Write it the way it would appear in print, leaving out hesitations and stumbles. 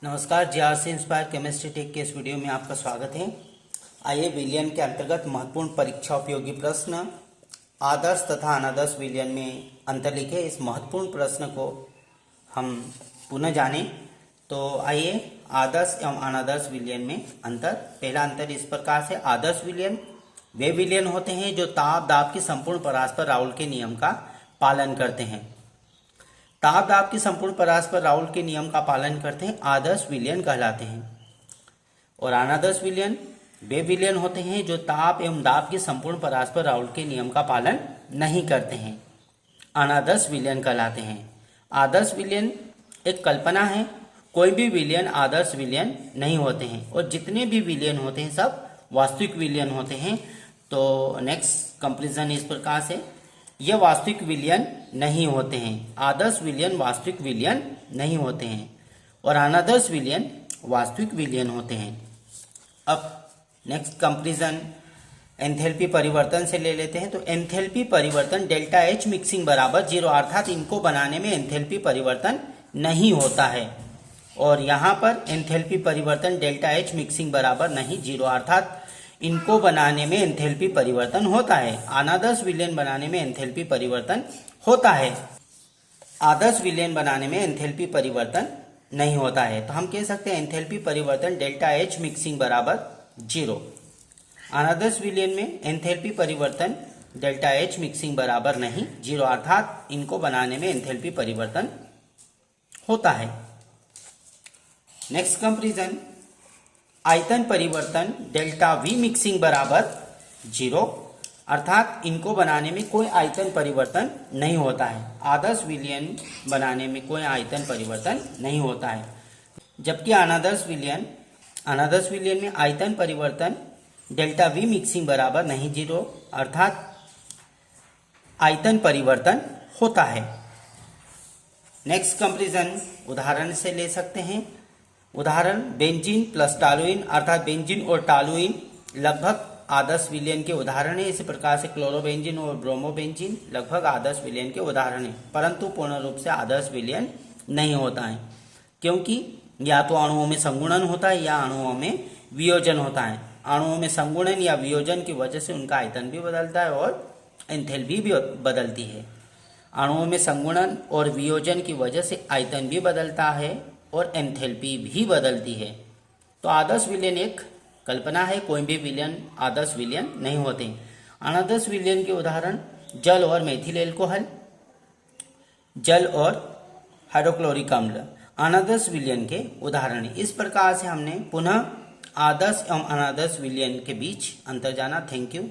नमस्कार, GRC inspire chemistry take के इस वीडियो में आपका स्वागत है। आइए विलयन के अंतर्गत महत्वपूर्ण परीक्षा उपयोगी प्रश्न आदर्श तथा अनादर्श विलयन में अंतर लिखे, इस महत्वपूर्ण प्रश्न को हम पुनः जानें। तो आइए आदर्श एवं अनादर्श विलयन में अंतर। पहला अंतर इस प्रकार से, आदर्श विलयन वे विलयन होते हैं जो ताप दाब की संपूर्ण परस्पर राउल के नियम का पालन करते हैं। ताप दाब की संपूर्ण परस्पर राउल के नियम का पालन करते हैं, आदर्श विलयन कहलाते हैं। और अनादर्श विलयन वे विलयन होते हैं जो ताप एवं दाब की संपूर्ण परस्पर राउल के नियम का पालन नहीं करते हैं, अनादर्श विलयन कहलाते हैं। आदर्श विलयन एक कल्पना है, कोई भी विलयन आदर्श विलयन नहीं होते हैं, और जितने भी विलयन होते हैं सब वास्तविक विलयन होते हैं। तो नेक्स्ट कंपैरिजन इस प्रकार से, यह वास्तविक विलयन नहीं होते हैं। आदर्श विलयन वास्तविक विलयन नहीं होते हैं और अनादर्श विलयन वास्तविक विलयन होते हैं। अब नेक्स्ट कंपैरिजन एंथैल्पी परिवर्तन से ले लेते हैं। तो एंथैल्पी परिवर्तन डेल्टा एच मिक्सिंग बराबर 0, अर्थात इनको बनाने में एंथैल्पी परिवर्तन नहीं होता है। और यहाँ पर एंथैल्पी परिवर्तन डेल्टा एच मिक्सिंग बराबर नहीं 0, अर्थात इनको बनाने में एंथैल्पी परिवर्तन होता है। अनादर्श विलयन बनाने में एंथैल्पी परिवर्तन होता है, आदर्श विलयन बनाने में एंथैल्पी परिवर्तन नहीं होता है। तो हम कह सकते हैं एंथैल्पी परिवर्तन डेल्टा एच मिक्सिंग बराबर 0। अनादर्श विलयन में एंथैल्पी परिवर्तन डेल्टा एच मिक्सिंग बराबर नहीं 0, अर्थात इनको बनाने में एंथैल्पी परिवर्तन होता है। नेक्स्ट कंपैरिजन, आयतन परिवर्तन डेल्टा वी मिक्सिंग बराबर 0, अर्थात इनको बनाने में कोई आयतन परिवर्तन नहीं होता है। आदर्श विलयन बनाने में कोई आयतन परिवर्तन नहीं होता है, जबकि अनादर्श विलयन में आयतन परिवर्तन डेल्टा वी मिक्सिंग बराबर नहीं 0, अर्थात आयतन परिवर्तन होता है। नेक्स्ट कंपैरिजन उदाहरण से ले सकते हैं। उदाहरण, बेंजीन प्लस टॉलुइन, अर्थात बेंजीन और टॉलुइन लगभग आदर्श विलयन के उदाहरण है। इसी प्रकार से क्लोरोबेंजीन और ब्रोमोबेंजीन लगभग आदर्श विलयन के उदाहरण है, परंतु पूर्ण रूप से आदर्श विलयन नहीं होता है, क्योंकि या तो अणुओं में संगुणन होता है या अणुओं में वियोजन होता है। अणुओं में संगुणन या वियोजन की वजह से उनका आयतन भी बदलता है और एंथैल्पी भी बदलती है। अणुओं में संगुणन और वियोजन की वजह से आयतन भी बदलता है और एंथैल्पी भी बदलती है। तो आदर्श विलयन एक कल्पना है, कोई भी विलयन आदर्श विलयन नहीं होते। अनादर्श विलयन के उदाहरण, जल और मेथिल एल्कोहल, जल और हाइड्रोक्लोरिक अम्ल अनादर्श विलयन के उदाहरण। इस प्रकार से हमने पुनः आदर्श एवं अनादर्श विलयन के बीच अंतर जाना। Thank you.